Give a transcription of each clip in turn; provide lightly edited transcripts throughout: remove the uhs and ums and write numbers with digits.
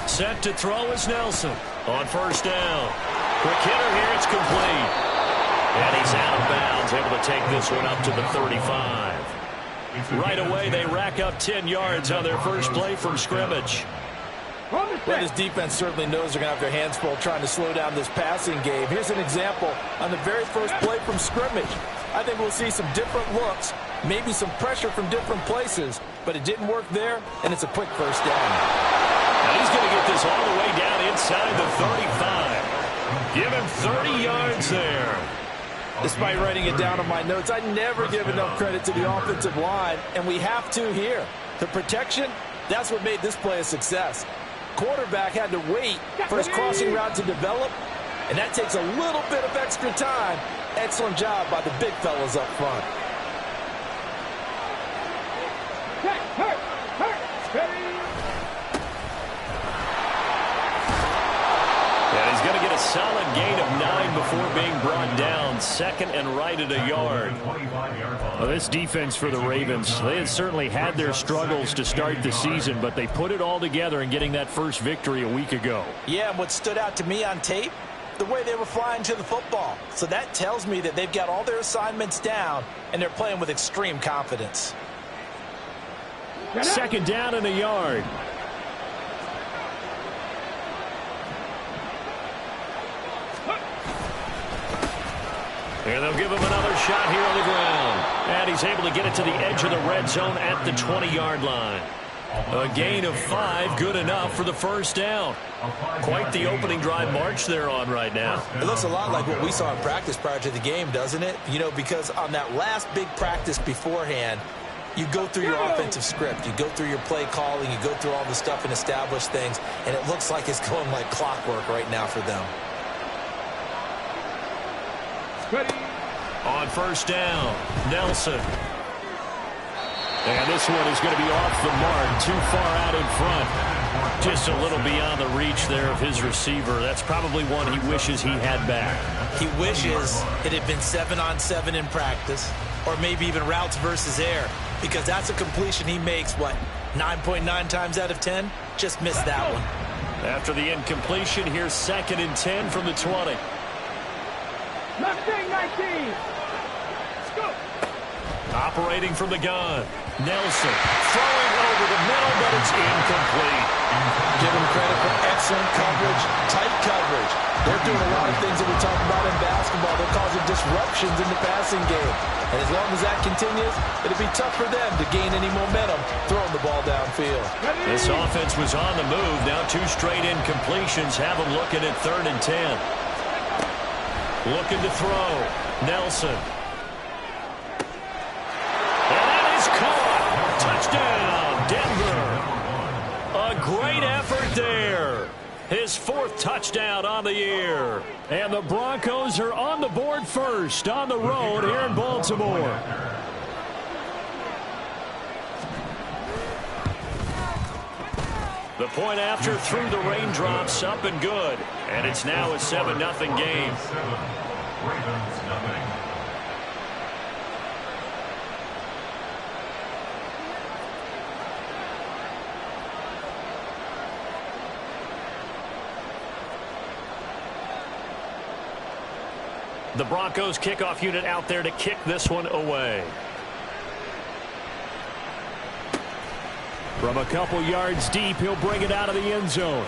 Set to throw is Nelson on first down. Quick hitter here, it's complete. And he's out of bounds, able to take this one up to the 35. Right away, they rack up 10 yards on their first play from scrimmage. Well, this defense certainly knows they're going to have their hands full trying to slow down this passing game. Here's an example on the very first play from scrimmage. I think we'll see some different looks, maybe some pressure from different places, but it didn't work there, and it's a quick first down. Now he's going to get this all the way down inside the 35. Give him 30 yards there. Despite writing it down on my notes, I never give enough credit to the offensive line, and we have to here. The protection, that's what made this play a success. Quarterback had to wait for his crossing route to develop, and that takes a little bit of extra time. Excellent job by the big fellas up front. And he's going to get a solid gain of 9 before being brought down. Second and right at a yard. Well, this defense for the Ravens, they had certainly had their struggles to start the season, but they put it all together in getting that first victory a week ago. Yeah, and what stood out to me on tape, the way they were flying to the football. So that tells me that they've got all their assignments down, and they're playing with extreme confidence. Second down and a yard. And they'll give him another shot here on the ground. And he's able to get it to the edge of the red zone at the 20-yard line. A gain of 5, good enough for the first down. Quite the opening drive march they're on right now. It looks a lot like what we saw in practice prior to the game, doesn't it? You know, because on that last big practice beforehand, you go through your offensive script. You go through your play calling. You go through all the stuff and establish things. And it looks like it's going like clockwork right now for them. On first down, Nelson. And this one is going to be off the mark, too far out in front. Just a little beyond the reach there of his receiver. That's probably one he wishes he had back. He wishes it had been 7-on-7 in practice, or maybe even routes versus air, because that's a completion he makes, 9.9 times out of 10? Just missed that one. After the incompletion, here's 2nd and 10 from the 20. 19. Operating from the gun. Nelson throwing over the middle, but it's incomplete. Give him credit for excellent coverage, tight coverage. They're doing a lot of things that we talk about in basketball. They're causing disruptions in the passing game. And as long as that continues, it'll be tough for them to gain any momentum throwing the ball downfield. This offense was on the move. Now 2 straight incompletions have them looking at 3rd and 10. Looking to throw. Nelson. And that is caught. Touchdown, Denver. A great effort there. His 4th touchdown on the year. And the Broncos are on the board first on the road here in Baltimore. The point after through the raindrops, up and good. And it's now a 7-0 game. The Broncos kickoff unit out there to kick this one away. From a couple yards deep, he'll bring it out of the end zone.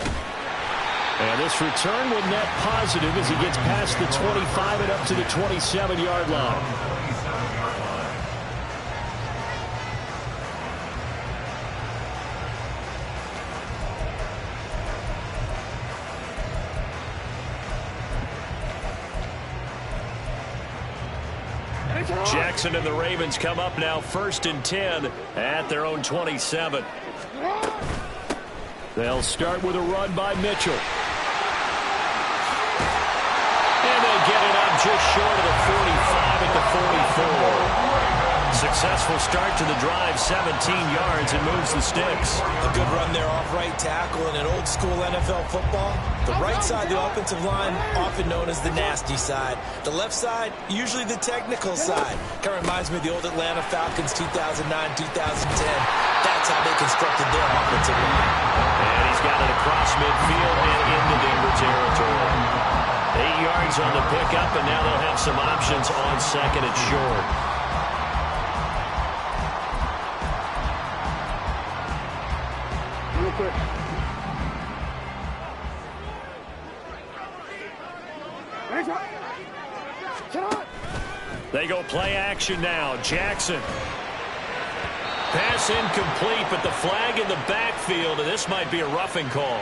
And this return will net positive as he gets past the 25 and up to the 27-yard line. Jackson and the Ravens come up now 1st and 10 at their own 27. They'll start with a run by Mitchell. And they'll get it up just short of the 45 at the 44. successful start to the drive, 17 yards, and moves the sticks. A good run there off right tackle in an old-school NFL football. The right side, the offensive line, often known as the nasty side. The left side, usually the technical side. Kind of reminds me of the old Atlanta Falcons 2009-2010. That's how they constructed their offensive line. And he's got it across midfield and into Denver territory. 8 yards on the pickup, and now they'll have some options on second and short. Real quick. They go play action now. Jackson. Pass incomplete, but the flag in the backfield, and this might be a roughing call.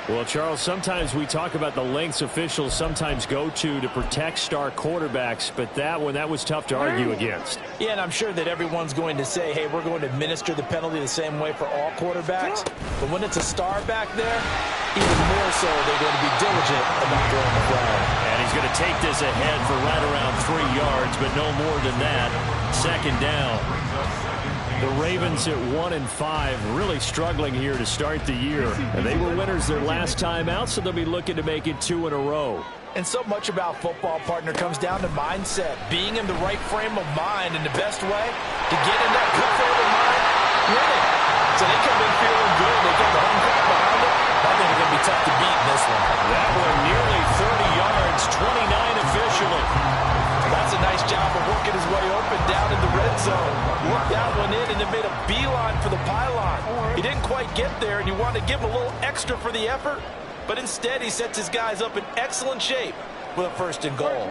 Well, Charles, sometimes we talk about the lengths officials sometimes go to protect star quarterbacks, but that was tough to argue against. Yeah, and I'm sure that everyone's going to say, hey, we're going to administer the penalty the same way for all quarterbacks. But when it's a star back there, even more so, they're going to be diligent about throwing the flag. And he's going to take this ahead for right around 3 yards, but no more than that. Second down. The Ravens at 1-5, really struggling here to start the year. And they were winners their last time out, so they'll be looking to make it 2 in a row. And so much about football, partner, comes down to mindset. Being in the right frame of mind, and the best way to get in that good frame of mind, winning. So they come in feeling good. They get the home crowd behind them. I think it's going to be tough to beat in this one. That one nearly 30 yards, 29 officially. That's a nice job of working his way open down in the red zone. Worked that one in and then made a beeline for the pylon. He didn't quite get there, and you want to give him a little extra for the effort, but instead he sets his guys up in excellent shape with a first and goal.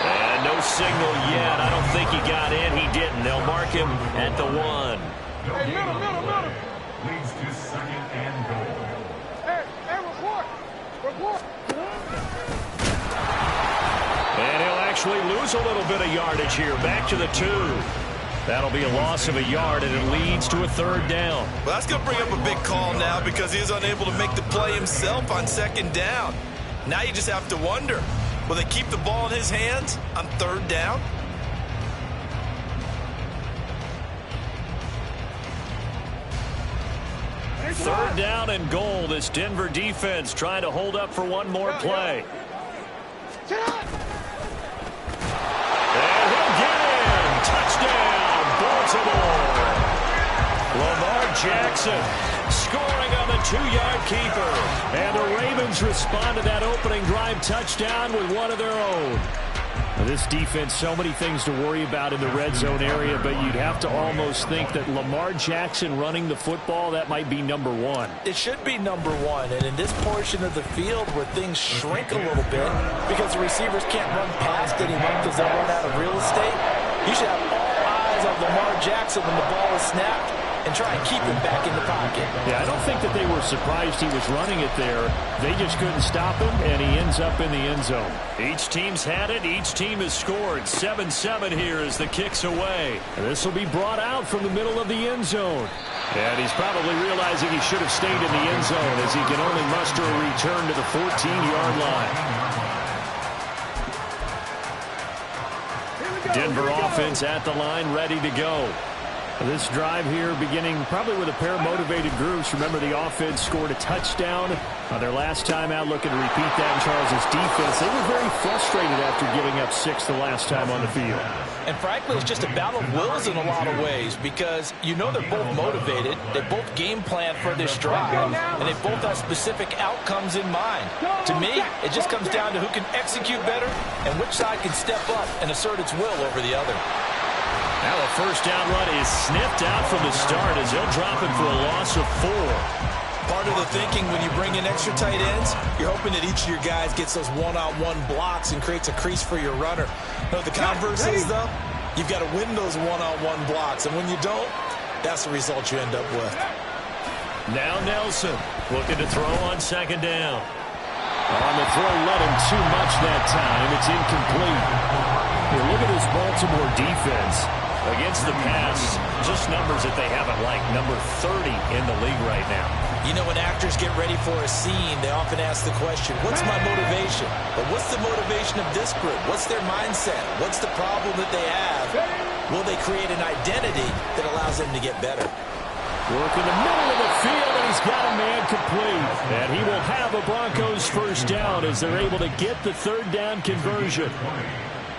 And no signal yet. I don't think he got in. He didn't. They'll mark him at the 1. Hey, middle. Leads to second and goal. Hey, report. And he'll actually lose a little bit of yardage here. Back to the 2. That'll be a loss of a yard, and it leads to a third down. Well, that's going to bring up a big call now because he is unable to make the play himself on second down. Now you just have to wonder, will they keep the ball in his hands on third down? Third down and goal. This Denver defense trying to hold up for one more play. And he'll get in. Touchdown, Baltimore. Lamar Jackson scoring on the 2-yard keeper. And the Ravens respond to that opening drive touchdown with one of their own. This defense, so many things to worry about in the red zone area, but you'd have to almost think that Lamar Jackson running the football, that might be number 1. It should be number 1, and in this portion of the field where things shrink a little bit because the receivers can't run past anyone because they'll run out of real estate, you should have all eyes on Lamar Jackson when the ball is snapped and try and keep him back in the pocket. Yeah, I don't think that they were surprised he was running it there. They just couldn't stop him, and he ends up in the end zone. Each team's had it. Each team has scored. 7-7 here as the kick's away. And this will be brought out from the middle of the end zone. And he's probably realizing he should have stayed in the end zone as he can only muster a return to the 14-yard line. Denver offense at the line, ready to go. This drive here beginning probably with a pair of motivated groups. Remember, the offense scored a touchdown on their last time out, looking to repeat that in Charles' defense. They were very frustrated after giving up 6 the last time on the field. And frankly, it's just a battle of wills in a lot of ways because you know they're both motivated. They both game plan for this drive, and they both have specific outcomes in mind. To me, it just comes down to who can execute better and which side can step up and assert its will over the other. Now a first down run is sniffed out from the start as they'll drop him for a loss of 4. Part of the thinking when you bring in extra tight ends, you're hoping that each of your guys gets those one-on-one blocks and creates a crease for your runner. You know what the converse is, though? You've got to win those one-on-one blocks, and when you don't, that's the result you end up with. Now Nelson looking to throw on second down. On the throw, let him too much that time. It's incomplete. Here, look at this Baltimore defense. Against the pass, just numbers that they haven't liked. Number 30 in the league right now. You know, when actors get ready for a scene, they often ask the question, what's my motivation? But what's the motivation of this group? What's their mindset? What's the problem that they have? Will they create an identity that allows them to get better? Work in the middle of the field, and he's got a man complete. And he will have a Broncos first down as they're able to get the third down conversion.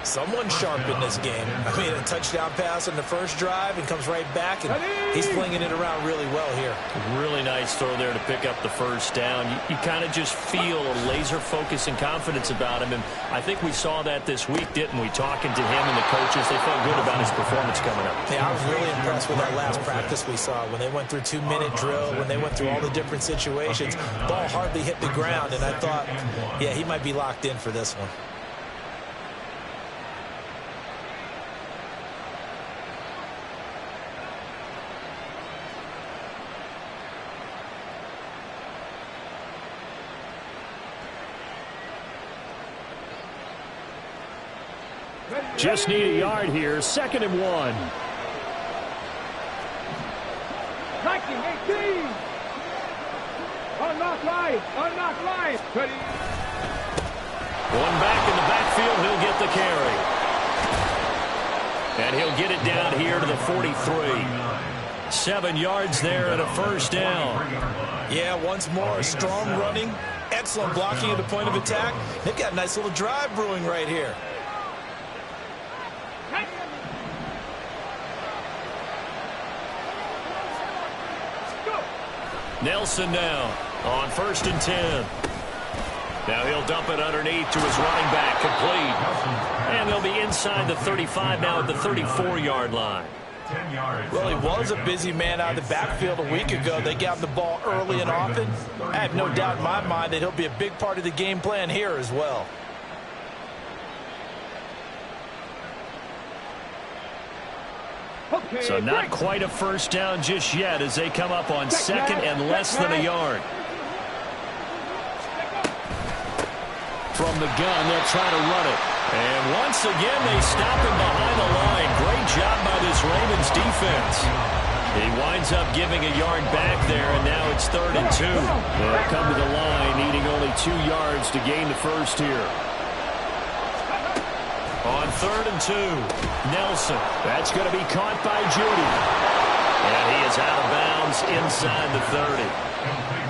Someone sharp in this game. I mean, a touchdown pass on the first drive and comes right back, and he's flinging it around really well here. Really nice throw there to pick up the first down. You kind of just feel a laser focus and confidence about him, and I think we saw that this week, didn't we? Talking to him and the coaches, they felt good about his performance coming up. Yeah, I was really impressed with that last practice we saw. When they went through 2-minute drill, when they went through all the different situations, ball hardly hit the ground, and I thought, yeah, he might be locked in for this one. Just need a yard here. 2nd and 1. 19-18. Unlock line. Unlock line. Ready. One back in the backfield. He'll get the carry. And he'll get it down here to the 43. 7 yards there and a first down. Yeah, once more, strong running, excellent blocking at the point of attack. They've got a nice little drive brewing right here. Nelson now on 1st and 10. Now he'll dump it underneath to his running back, complete. And they'll be inside the 35 now at the 34-yard line. Well, he was a busy man out of the backfield a week ago. They got him the ball early and often. I have no doubt in my mind that he'll be a big part of the game plan here as well. So not quite a first down just yet as they come up on 2nd and less than a yard. From the gun, they'll try to run it. And once again, they stop him behind the line. Great job by this Ravens defense. He winds up giving a yard back there, and now it's 3rd and 2. They'll come to the line, needing only 2 yards to gain the first here. On 3rd and 2, Nelson. That's going to be caught by Jeudy. And he is out of bounds inside the 30.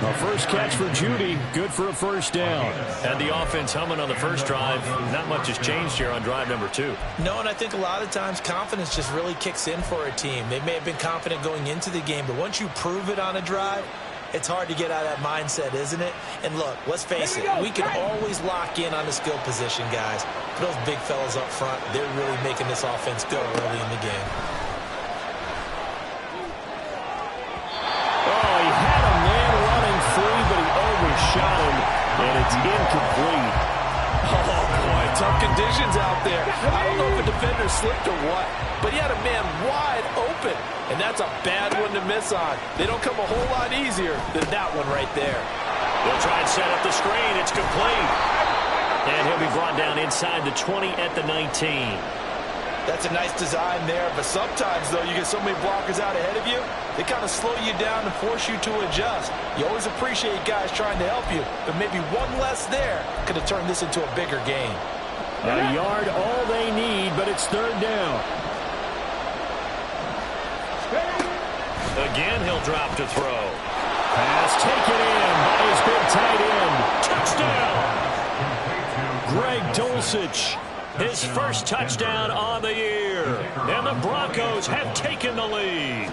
The first catch for Jeudy, good for a first down. And the offense humming on the first drive. Not much has changed here on drive number 2. No, and I think a lot of times confidence just really kicks in for a team. They may have been confident going into the game, but once you prove it on a drive, it's hard to get out of that mindset, isn't it? And look, let's face it, we can always lock in on the skill position, guys. But those big fellas up front, they're really making this offense go early in the game. Oh, he had a man running free, but he overshot him, and it's incomplete. Oh, boy, tough conditions out there. I don't know if a defender slipped or what, but he had a man wide open, and that's a bad one to miss on. They don't come a whole lot easier than that one right there. They'll try and set up the screen. It's complete. And he'll be brought down inside the 20 at the 19. That's a nice design there, but sometimes, though, you get so many blockers out ahead of you, they kind of slow you down and force you to adjust. You always appreciate guys trying to help you, but maybe one less there could have turned this into a bigger game. A yard, all they need, but it's 3rd down. Again, he'll drop to throw. Pass taken in by his big tight end. Touchdown! Greg Dulcich, his first touchdown on the year. And the Broncos have taken the lead.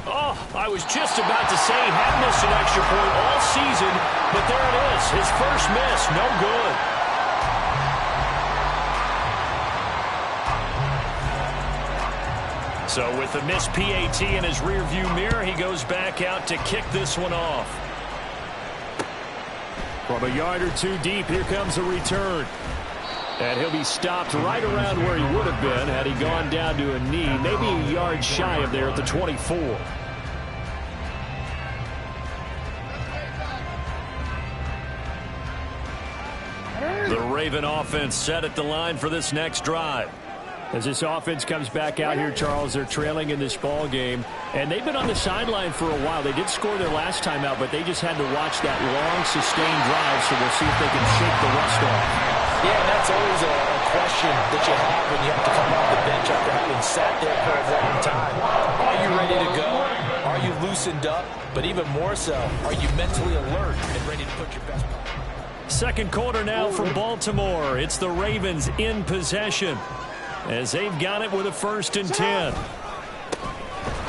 Oh, I was just about to say he hadn't missed an extra point all season, but there it is. His first miss, no good. So with the missed PAT in his rearview mirror, he goes back out to kick this one off. From a yard or 2 deep, here comes a return. And he'll be stopped right around where he would have been had he gone down to a knee, maybe a yard shy of there at the 24. The Raven offense set at the line for this next drive. As this offense comes back out here, Charles, they're trailing in this ball game, and they've been on the sideline for a while. They did score their last time out, but they just had to watch that long, sustained drive, so we'll see if they can shake the rust off. Yeah, that's always a question that you have when you have to come off the bench after having sat there for a long time. Are you ready to go? Are you loosened up? But even more so, are you mentally alert and ready to put your best foot? Second quarter now from Baltimore. It's the Ravens in possession, as they've got it with a 1st and 10.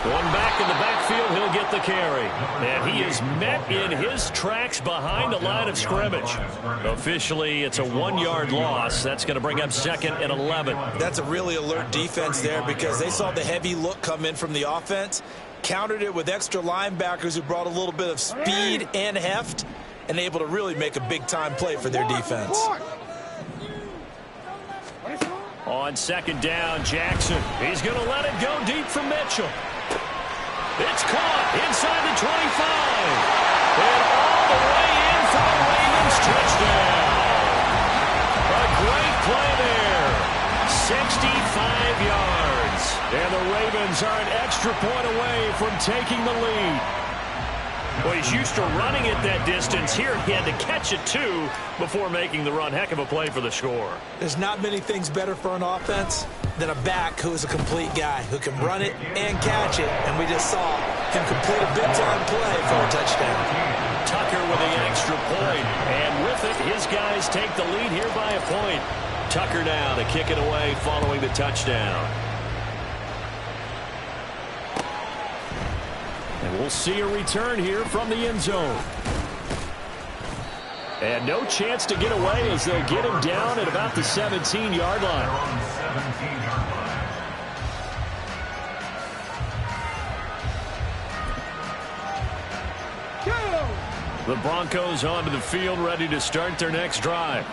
Going back in the backfield, he'll get the carry. And he is met in his tracks behind the line of scrimmage. Officially, it's a 1-yard loss. That's going to bring up 2nd and 11. That's a really alert defense there because they saw the heavy look come in from the offense, countered it with extra linebackers who brought a little bit of speed and heft, and able to really make a big-time play for their defense. On 2nd down, Jackson. He's going to let it go deep from Mitchell. It's caught inside the 25. And all the way in for the Ravens touchdown. A great play there. 65 yards. And the Ravens are an extra point away from taking the lead. Well, he's used to running it that distance. Here, he had to catch it, too, before making the run. Heck of a play for the score. There's not many things better for an offense than a back who is a complete guy, who can run it and catch it. And we just saw him complete a big-time play for a touchdown. Tucker with the extra point. And with it, his guys take the lead here by a point. Tucker now to kick it away following the touchdown. And we'll see a return here from the end zone. And no chance to get away as they'll get him down at about the 17-yard line. The Broncos onto the field, ready to start their next drive.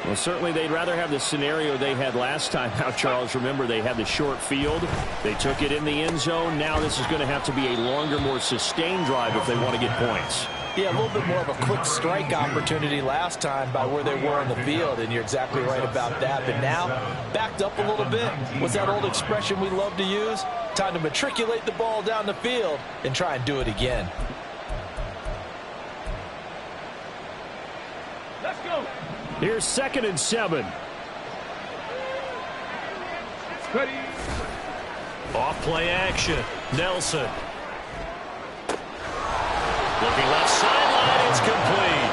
Well, certainly they'd rather have the scenario they had last time out, Charles. Remember, they had the short field. They took it in the end zone. Now this is going to have to be a longer, more sustained drive if they want to get points. Yeah, a little bit more of a quick strike opportunity last time by where they were on the field, and you're exactly right about that. But now, backed up a little bit. What's that old expression we love to use? Time to matriculate the ball down the field and try and do it again. Let's go. Here's 2nd and 7. Ready. Off play action. Nelson. Looking left sideline. It's complete.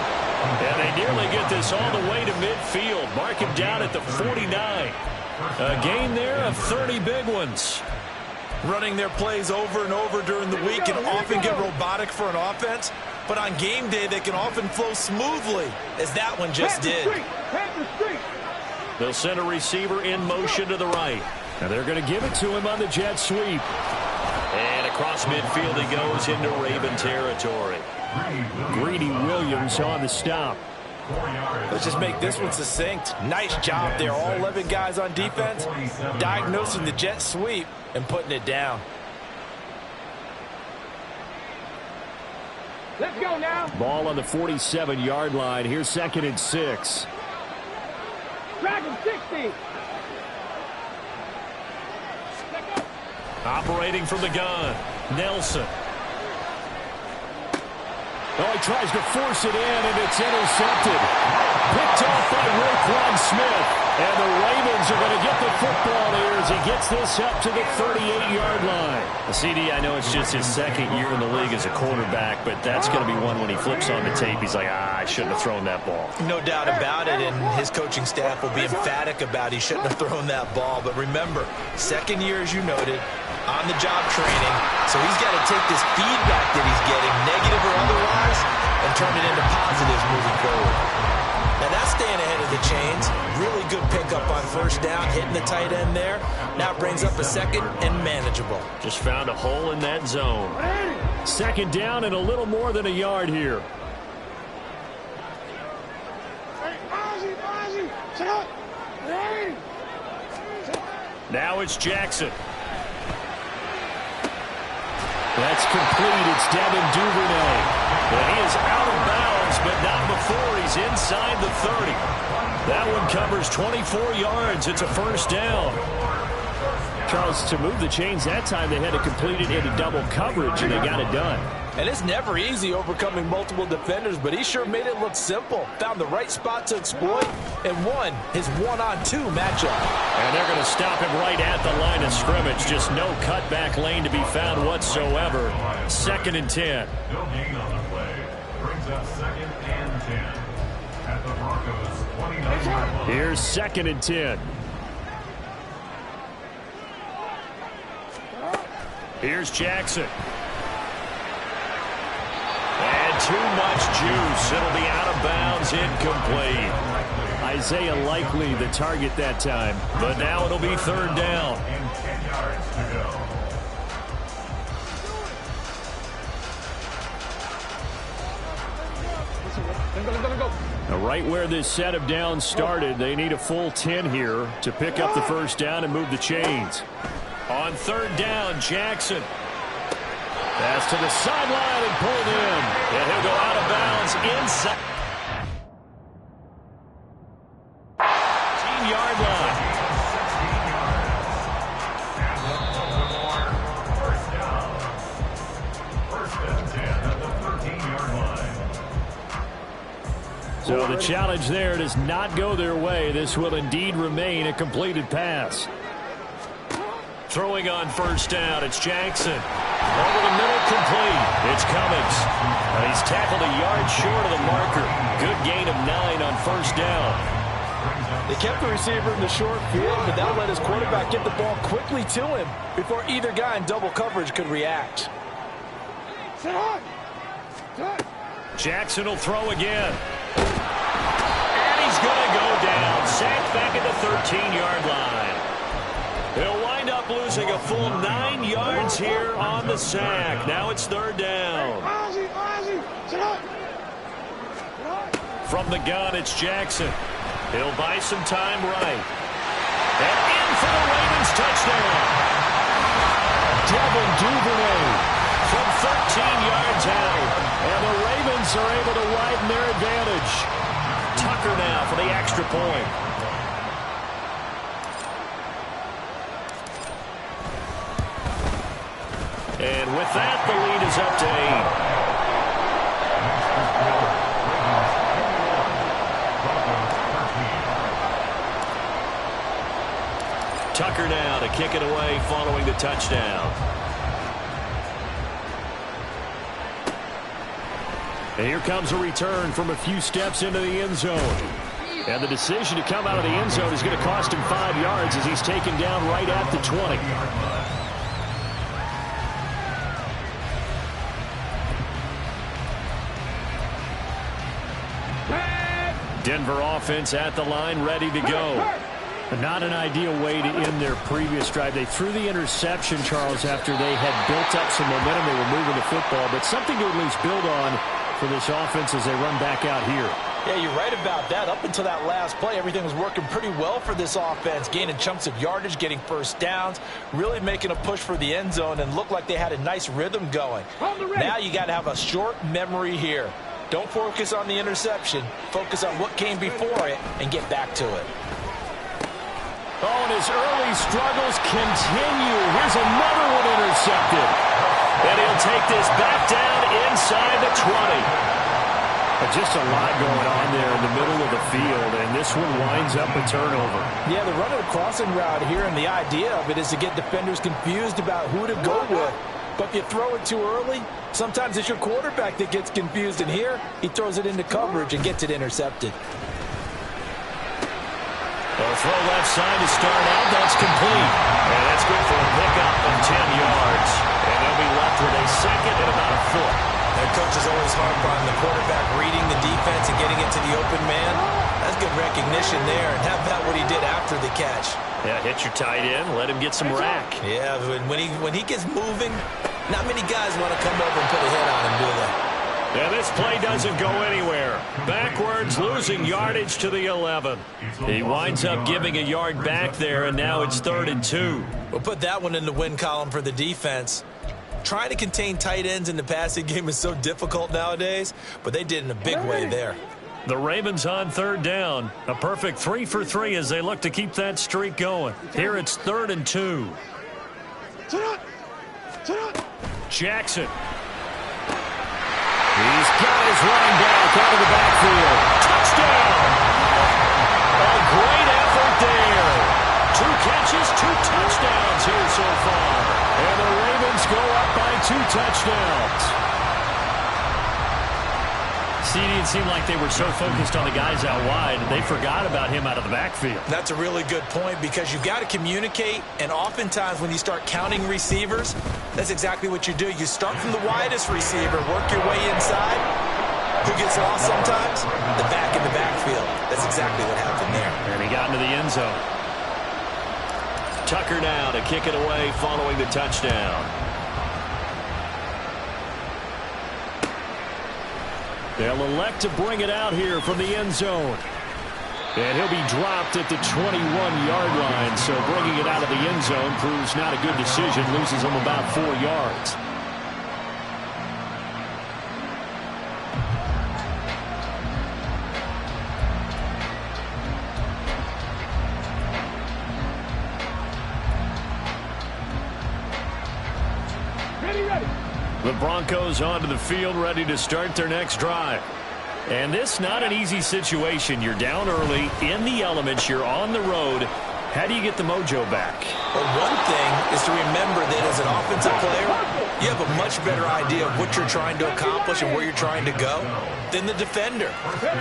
And they nearly get this all the way to midfield. Mark him down at the 49. A gain there of 30 big ones. Running their plays over and over during the week can often get robotic for an offense, but on game day they can often flow smoothly, as that one just did. They'll send a receiver in motion to the right. Now they're going to give it to him on the jet sweep. And across midfield he goes into Raven territory. Greedy Williams on the stop. Let's just make this one succinct. Nice job there. All 11 guys on defense diagnosing the jet sweep and putting it down. Let's go now. Ball on the 47-yard line. Here's 2nd and 6. Dragon 60. Operating from the gun. Nelson. Oh, he tries to force it in, and it's intercepted. Picked off by Roquan Smith. And the Ravens are going to get the football here as he gets this up to the 38-yard line. CD, I know it's just his 2nd year in the league as a quarterback, but that's going to be one when he flips on the tape. He's like, I shouldn't have thrown that ball. No doubt about it, and his coaching staff will be emphatic about he shouldn't have thrown that ball. But remember, 2nd year, as you noted, on-the-job training, so he's got to take this feedback that he's getting, negative or otherwise, and turn it into positives moving forward. Now that's staying ahead of the chains. Really good pickup on 1st down, hitting the tight end there. Now brings up a 2nd and manageable. Just found a hole in that zone. 2nd down and a little more than a yard here. Now it's Jackson. That's complete. It's Devin Duvernay. And he is out of bounds, but not before he's inside the 30. That one covers 24 yards. It's a 1st down. Charles, to move the chains that time, they had to complete it into double coverage, and they got it done. And it's never easy overcoming multiple defenders, but he sure made it look simple. Found the right spot to exploit and won his one-on-two matchup. And they're going to stop him right at the line of scrimmage. Just no cutback lane to be found whatsoever. 2nd and 10. No gain on the play. Brings up 2nd and 10 at the Broncos 29-yard line. Here's 2nd and 10. Here's Jackson. And too much juice. It'll be out of bounds, incomplete. Isaiah Likely the target that time, but now it'll be 3rd down. And 10 yards to go. Now, right where this set of downs started, they need a full 10 here to pick up the 1st down and move the chains. On 3rd down, Jackson. Pass to the sideline and pulled in. And he'll go out of bounds inside. 15-yard line. 1st and 10 at the 13-yard line. So the challenge there does not go their way. This will indeed remain a completed pass. Throwing on 1st down, it's Jackson. Over the middle, complete. It's Cummings. And he's tackled a yard short of the marker. Good gain of 9 on 1st down. They kept the receiver in the short field, but that let his quarterback get the ball quickly to him before either guy in double coverage could react. Jackson will throw again. And he's going to go down. Sacked back at the 13-yard line. He'll wind up losing a full 9 yards here on the sack. Now it's 3rd down. From the gun, it's Jackson. He'll buy some time right. And in for the Ravens touchdown. Devin Duvernay from 13 yards out. And the Ravens are able to widen their advantage. Tucker now for the extra point. And with that, the lead is up to 8. Tucker now to kick it away following the touchdown. And here comes a return from a few steps into the end zone. And the decision to come out of the end zone is going to cost him 5 yards as he's taken down right at the 20. Denver offense at the line, ready to go. Not an ideal way to end their previous drive. They threw the interception, Charles, after they had built up some momentum. They were moving the football, but something to at least build on for this offense as they run back out here. Yeah, you're right about that. Up until that last play, everything was working pretty well for this offense, gaining chunks of yardage, getting 1st downs, really making a push for the end zone, and looked like they had a nice rhythm going. Now you got to have a short memory here. Don't focus on the interception. Focus on what came before it and get back to it. Oh, and his early struggles continue. Here's another one intercepted. And he'll take this back down inside the 20. Just a lot going on there in the middle of the field, and this one winds up a turnover. Yeah, they're running a crossing route here, and the idea of it is to get defenders confused about who to go with. But if you throw it too early, sometimes it's your quarterback that gets confused, and here he throws it into coverage and gets it intercepted. They'll throw left side to start out. That's complete. And that's good for a pickup of 10 yards. And they'll be left with a 2nd and about a foot. Their coach is always harp on the quarterback reading the defense and getting into the open man. That's good recognition there. And how about what he did after the catch? Yeah, hit your tight end, let him get some rack. Yeah, when he gets moving, not many guys want to come over and put a hit on him, do they? And this play doesn't go anywhere. Backwards, losing yardage to the 11. He winds up giving a yard back there, and now it's 3rd and 2. We'll put that one in the win column for the defense. Trying to contain tight ends in the passing game is so difficult nowadays, but they did in a big way there. The Ravens on 3rd down. A perfect 3 for 3 as they look to keep that streak going. Here it's 3rd and 2. Jackson. He's got his running back out of the backfield. Touchdown! A great effort there. 2 catches, 2 touchdowns here so far. And the Ravens go up by 2 touchdowns. See, it didn't seem like they were so focused on the guys out wide, they forgot about him out of the backfield. That's a really good point because you've got to communicate, and oftentimes when you start counting receivers, that's exactly what you do. You start from the widest receiver, work your way inside. Who gets lost sometimes? The back in the backfield. That's exactly what happened there. And he got into the end zone. Tucker now to kick it away following the touchdown. They'll elect to bring it out here from the end zone. And he'll be dropped at the 21-yard line. So bringing it out of the end zone proves not a good decision. Loses him about 4 yards. The Broncos onto the field, ready to start their next drive. And this not an easy situation. You're down early, in the elements, you're on the road. How do you get the mojo back? Well, one thing is to remember that as an offensive player, you have a much better idea of what you're trying to accomplish and where you're trying to go than the defender.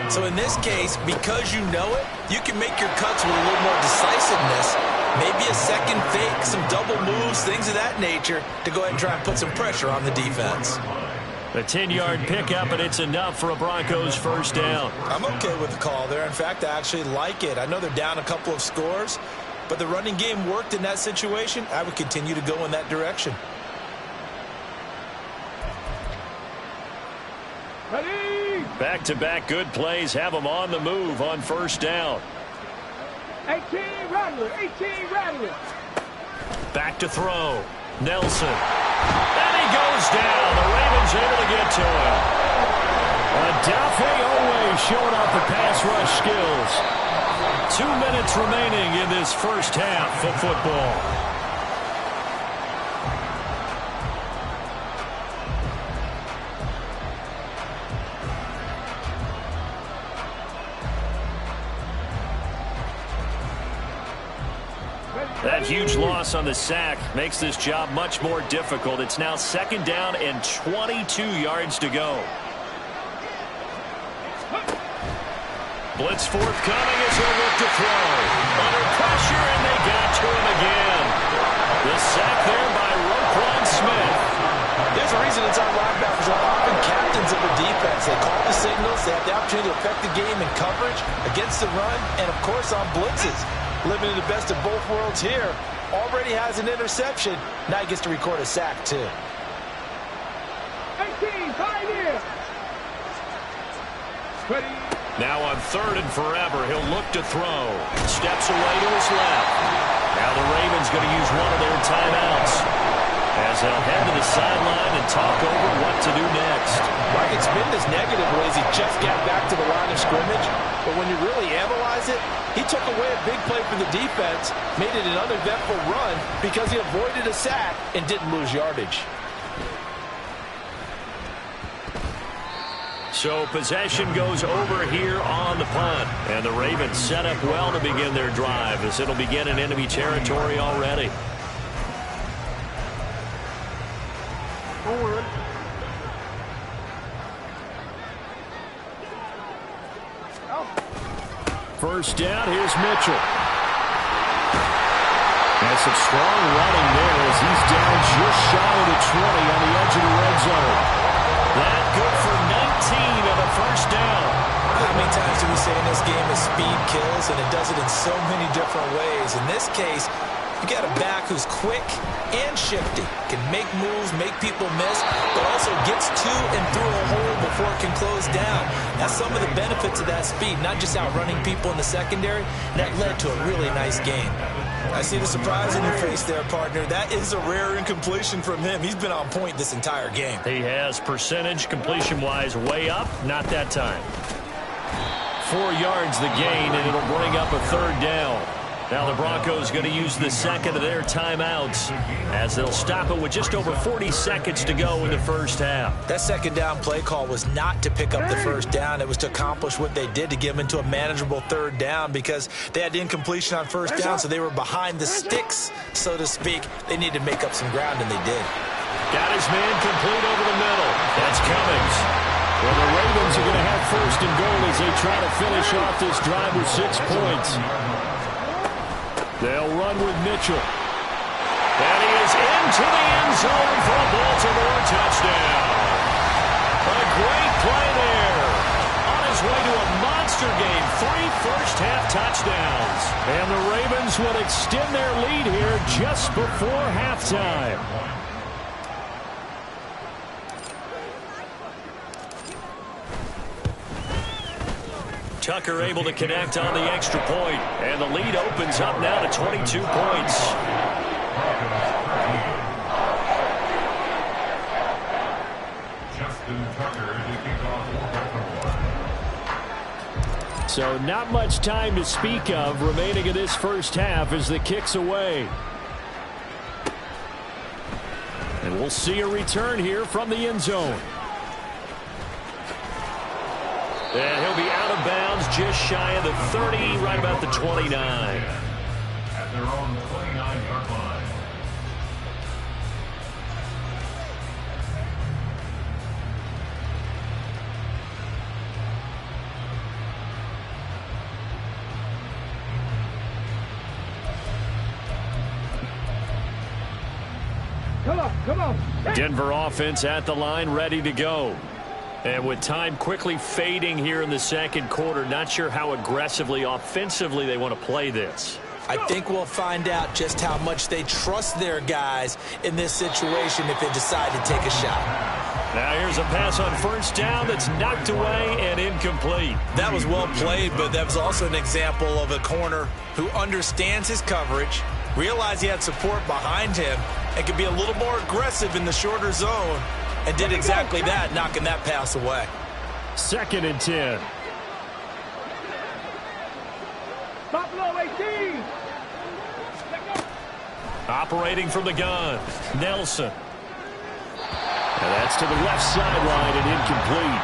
So in this case, because you know it, you can make your cuts with a little more decisiveness. Maybe a second fake, some double moves, things of that nature to go ahead and try and put some pressure on the defense. A 10-yard pickup, and it's enough for a Broncos first down. I'm okay with the call there. In fact, I actually like it. I know they're down a couple of scores, but the running game worked in that situation. I would continue to go in that direction. Ready? Back-to-back good plays have them on the move on first down. 18 Rattler, 18 Rattler. Back to throw. Nelson. And he goes down. The Ravens able to get to him. Odafe Oweh showing off the pass rush skills. 2 minutes remaining in this first half of football. That huge loss on the sack makes this job much more difficult. It's now second down and 22 yards to go. Blitz forthcoming as he'll look to throw. Under pressure, and they got to him again. The sack there by Roquan Smith. There's a reason it's our linebackers are often captains of the defense. They call the signals. They have the opportunity to affect the game in coverage, against the run, and, of course, on blitzes. Living in the best of both worlds here. Already has an interception. Now he gets to record a sack, too. 18, tight end. Ready? Now on third and forever, he'll look to throw. Steps away to his left. Now the Ravens going to use one of their timeouts as they'll head to the sideline and talk over what to do next. Like, it's been this negative ways he just got back to the line of scrimmage, but when you really analyze it, he took away a big play for the defense, made it an uneventful run because he avoided a sack and didn't lose yardage. So possession goes over here on the punt. And the Ravens set up well to begin their drive as it'll begin in enemy territory already. Forward. First down, here's Mitchell. And some strong running there as he's down just shy of the 20 on the edge of the red zone. That good for 19 of a first down. How many times do we say in this game is speed kills, and it does it in so many different ways. In this case, you got a back who's quick and shifty, can make moves, make people miss, but also gets to and through a hole before it can close down. That's some of the benefits of that speed, not just outrunning people in the secondary. That led to a really nice game. I see the surprise in your face there, partner. That is a rare incompletion from him. He's been on point this entire game. He has percentage completion-wise way up, not that time. 4 yards the gain, and it'll bring up a third down. Now the Broncos going to use the second of their timeouts as they'll stop it with just over 40 seconds to go in the first half. That second down play call was not to pick up the first down. It was to accomplish what they did, to get them into a manageable third down, because they had incompletion on first down, so they were behind the sticks, so to speak. They needed to make up some ground, and they did. Got his man complete over the middle. That's Cummings. Well, the Ravens are going to have first and goal as they try to finish off this drive with 6 points. They'll run with Mitchell. And he is into the end zone for a Baltimore touchdown. A great play there. On his way to a monster game. 3 first-half touchdowns. And the Ravens will extend their lead here just before halftime. Tucker able to connect on the extra point, and the lead opens up now to 22 points. Justin Tucker to kick off for Baltimore. So not much time to speak of remaining in this first half as the kick's away. And we'll see a return here from the end zone. And he'll be out of bounds just shy of the 30, right about the 29. At their own 29-yard line. Come on. Denver offense at the line, ready to go. And with time quickly fading here in the second quarter, not sure how aggressively, offensively they want to play this. I think we'll find out just how much they trust their guys in this situation if they decide to take a shot. Now here's a pass on first down that's knocked away and incomplete. That was well played, but that was also an example of a corner who understands his coverage, realized he had support behind him, and could be a little more aggressive in the shorter zone, and did exactly that, knocking that pass away. 2nd and 10. Buffalo 18. Operating from the gun, Nelson. And that's to the left sideline and incomplete.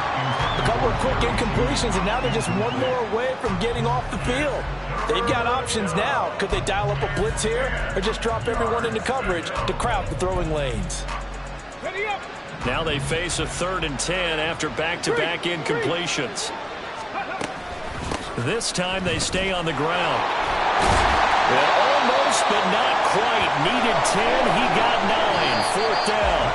A couple of quick incompletions, and now they're just one more away from getting off the field. They've got options now. Could they dial up a blitz here or just drop everyone into coverage to crowd the throwing lanes? Ready up. Now they face a 3rd and 10 after back-to-back incompletions. This time they stay on the ground. And almost, but not quite. Needed 10, he got 9. 4th down.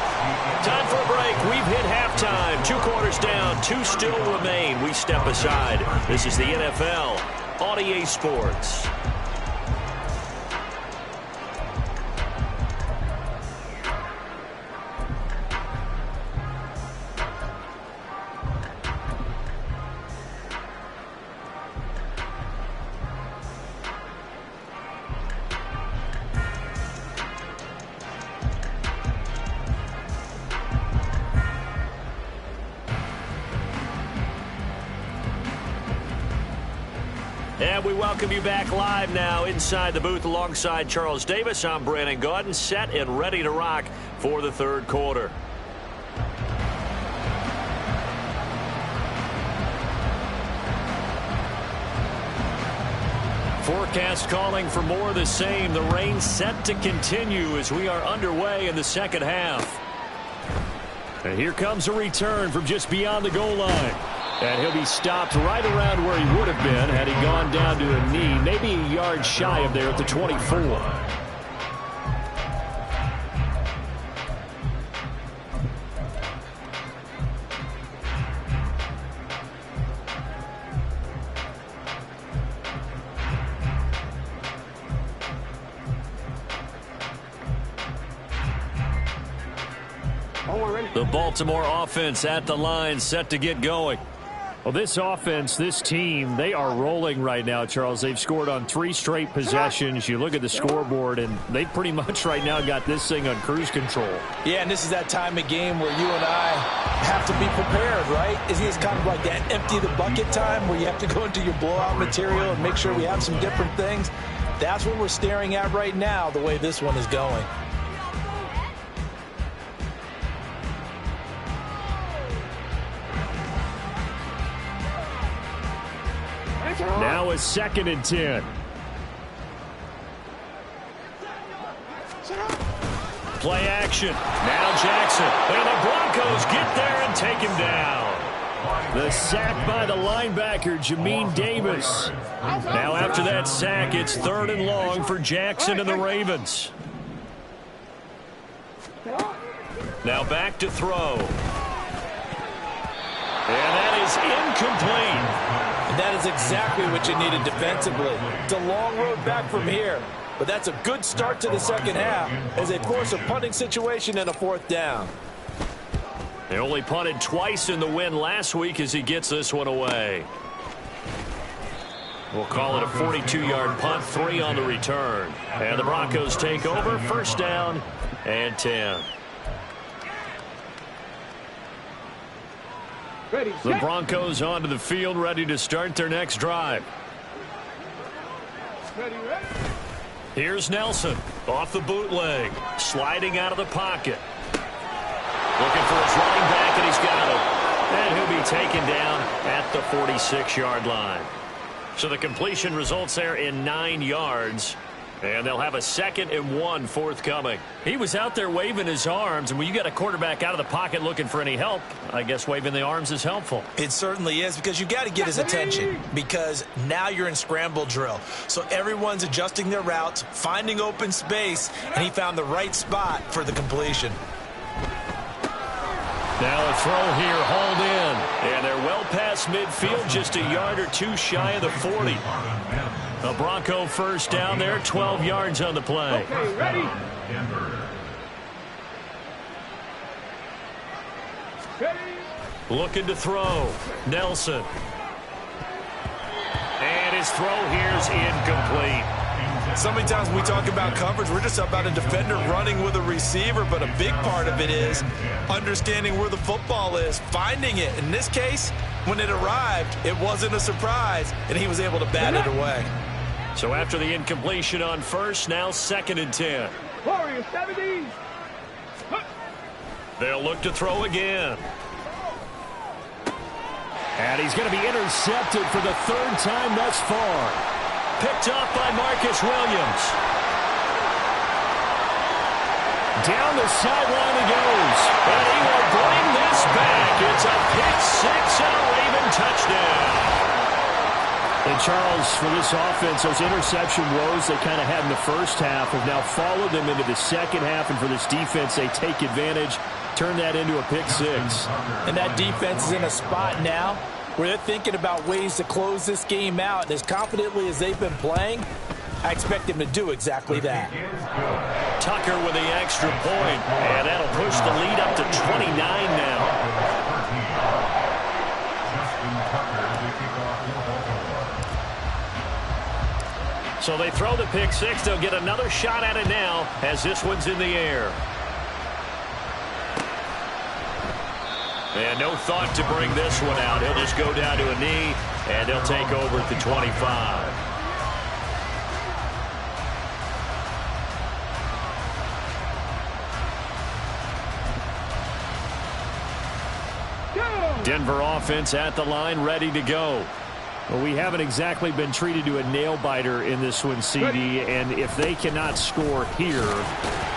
Time for a break. We've hit halftime. 2 quarters down, 2 still remain. We step aside. This is the NFL on EA Sports. And we welcome you back live now inside the booth alongside Charles Davis. I'm Brandon Gaudin, set and ready to rock for the 3rd quarter. Forecast calling for more of the same. The rain set to continue as we are underway in the second half. And here comes a return from just beyond the goal line. And he'll be stopped right around where he would have been had he gone down to a knee, maybe a yard shy of there at the 24. The Baltimore offense at the line, set to get going. Well, this offense, this team, they are rolling right now, Charles. They've scored on 3 straight possessions. You look at the scoreboard, and they pretty much right now got this thing on cruise control. Yeah, and this is that time of game where you and I have to be prepared, right? Isn't this kind of like that empty the bucket time where you have to go into your blowout material and make sure we have some different things? That's what we're staring at right now, the way this one is going. Now a 2nd and 10. Play action. Now Jackson. And the Broncos get there and take him down. The sack by the linebacker, Jamin Davis. Now after that sack, it's 3rd and long for Jackson and the Ravens. Now back to throw. And that is incomplete. And that is exactly what you needed defensively. It's a long road back from here, but that's a good start to the second half as they force a punting situation and a 4th down. They only punted twice in the win last week as he gets this one away. We'll call it a 42-yard punt, 3 on the return. And the Broncos take over, 1st down and 10. The Broncos onto the field, ready to start their next drive. Here's Nelson off the bootleg, sliding out of the pocket. Looking for his running back, and he's got him. And he'll be taken down at the 46-yard line. So the completion results there in 9 yards. And they'll have a 2nd and 1 forthcoming. He was out there waving his arms, and when you got a quarterback out of the pocket looking for any help, I guess waving the arms is helpful. It certainly is, because you got to get his attention, because now you're in scramble drill. So everyone's adjusting their routes, finding open space, and he found the right spot for the completion. Now a throw here, hauled in. And they're well past midfield, just a yard or 2 shy of the 40. A Bronco 1st down there, 12 yards on the play. Okay, ready? Ready? Looking to throw. Nelson. And his throw here's incomplete. So many times when we talk about coverage, we're just about a defender running with a receiver, but a big part of it is understanding where the football is, finding it. In this case, when it arrived, it wasn't a surprise, and he was able to bat it away. So after the incompletion on 1st, now 2nd and 10. Warriors, 70. They'll look to throw again. And he's going to be intercepted for the 3rd time thus far. Picked up by Marcus Williams. Down the sideline he goes. And he will bring this back. It's a pick 6 and a Raven touchdown. And Charles, for this offense, those interception woes they kind of had in the 1st half have now followed them into the 2nd half. And for this defense, they take advantage, turn that into a pick 6. And that defense is in a spot now where they're thinking about ways to close this game out. And as confidently as they've been playing, I expect them to do exactly that. Tucker with the extra point, and that'll push the lead up to 29 now. So they throw the pick 6. They'll get another shot at it now as this one's in the air. And no thought to bring this one out. He'll just go down to a knee, and they'll take over at the 25. Denver offense at the line, ready to go. Well, we haven't exactly been treated to a nail-biter in this one, CD, and if they cannot score here,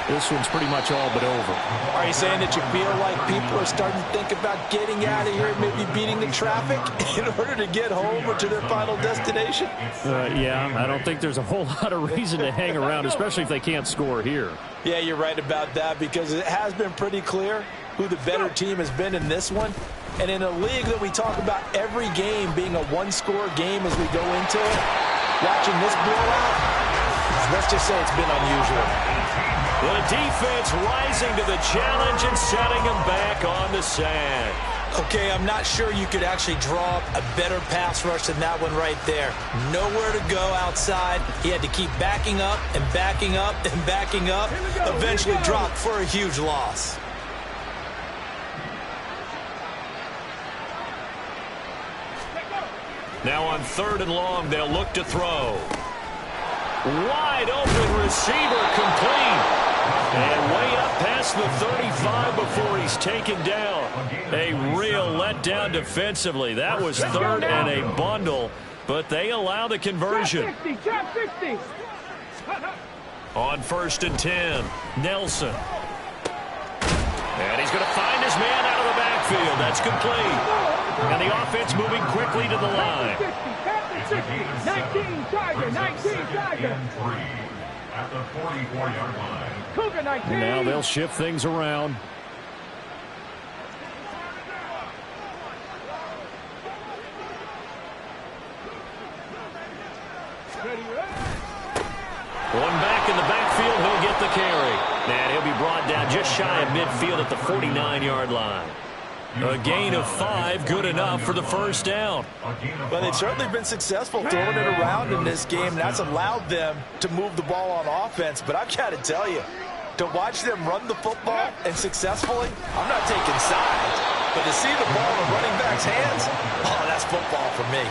this one's pretty much all but over. Are you saying that you feel like people are starting to think about getting out of here, maybe beating the traffic in order to get home or to their final destination? Yeah, I don't think there's a whole lot of reason to hang around, especially if they can't score here. Yeah, you're right about that, because it has been pretty clear who the better team has been in this one. And in a league that we talk about every game being a one-score game as we go into it, watching this blowout, let's just say it's been unusual. The defense rising to the challenge and setting them back on the sand. Okay, I'm not sure you could actually draw up a better pass rush than that one right there. Nowhere to go outside. He had to keep backing up and backing up and backing up. Eventually dropped for a huge loss. Now on 3rd and long, they'll look to throw. Wide open receiver complete. And way up past the 35 before he's taken down. A real letdown defensively. That was third and a bundle, but they allow the conversion. Trap 60. On 1st and 10, Nelson. And he's going to find his man out of the backfield. That's complete. And the offense moving quickly to the line. 19 Charger, 19 Charger. At the 44-yard line. Cougar 19. Now they'll shift things around. One back in the backfield, he'll get the carry. And he'll be brought down just shy of midfield at the 49-yard line. A gain of 5, good enough for the first down. Well, they've certainly been successful throwing it around in this game, and that's allowed them to move the ball on offense. But I've got to tell you, to watch them run the football and successfully, I'm not taking sides, but to see the ball in the running back's hands, oh, that's football for me.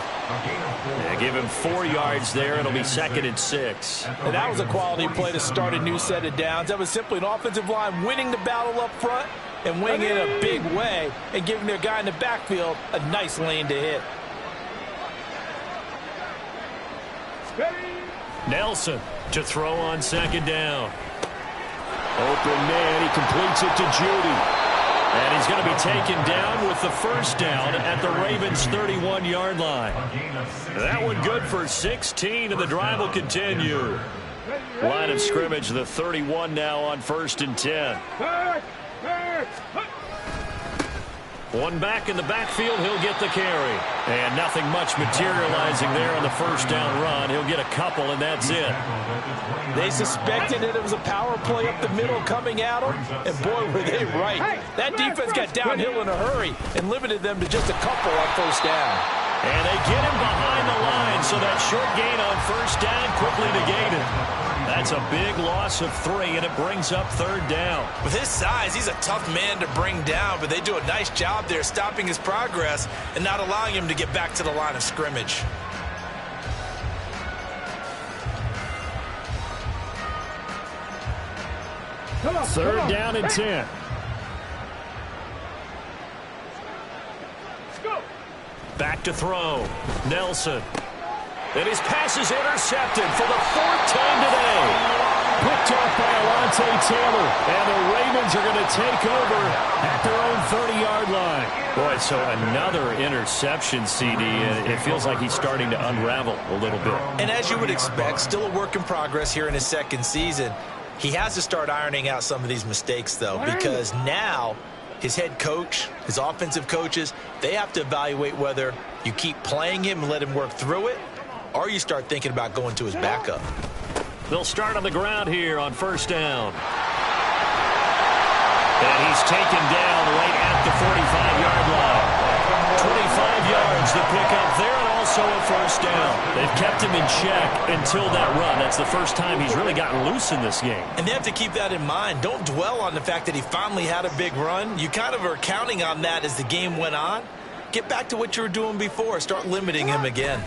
Yeah, give him 4 yards there. It'll be 2nd and 6. And that was a quality play to start a new set of downs. That was simply an offensive line winning the battle up front and winning it in a big way and giving their guy in the backfield a nice lane to hit. Nelson to throw on 2nd down. Open man, he completes it to Judy. And he's going to be taken down with the first down at the Ravens' 31-yard line. That one good for 16, and the drive will continue. Line of scrimmage, the 31 now on 1st and 10. One back in the backfield, he'll get the carry. And nothing much materializing there on the first down run. He'll get a couple, and that's it. They suspected that it was a power play up the middle coming at them, and boy, were they right. That defense got downhill in a hurry and limited them to just a couple on first down. And they get him behind the line, so that short gain on first down quickly negated. That's a big loss of 3, and it brings up 3rd down. With his size, he's a tough man to bring down, but they do a nice job there stopping his progress and not allowing him to get back to the line of scrimmage. Third down and 10. Back to throw. Nelson. And his pass is intercepted for the 4th time today. Picked off by Alontae Taylor. And the Ravens are going to take over at their own 30-yard line. Boy, so another interception, CD. And it feels like he's starting to unravel a little bit. And as you would expect, still a work in progress here in his 2nd season. He has to start ironing out some of these mistakes, though, because now his head coach, his offensive coaches, they have to evaluate whether you keep playing him and let him work through it, or you start thinking about going to his backup. They'll start on the ground here on first down. And he's taken down right at the 45-yard line. 25 yards to pick up there, and also a first down. They've kept him in check until that run. That's the first time he's really gotten loose in this game. And they have to keep that in mind. Don't dwell on the fact that he finally had a big run. You kind of are counting on that as the game went on. Get back to what you were doing before. Start limiting him again.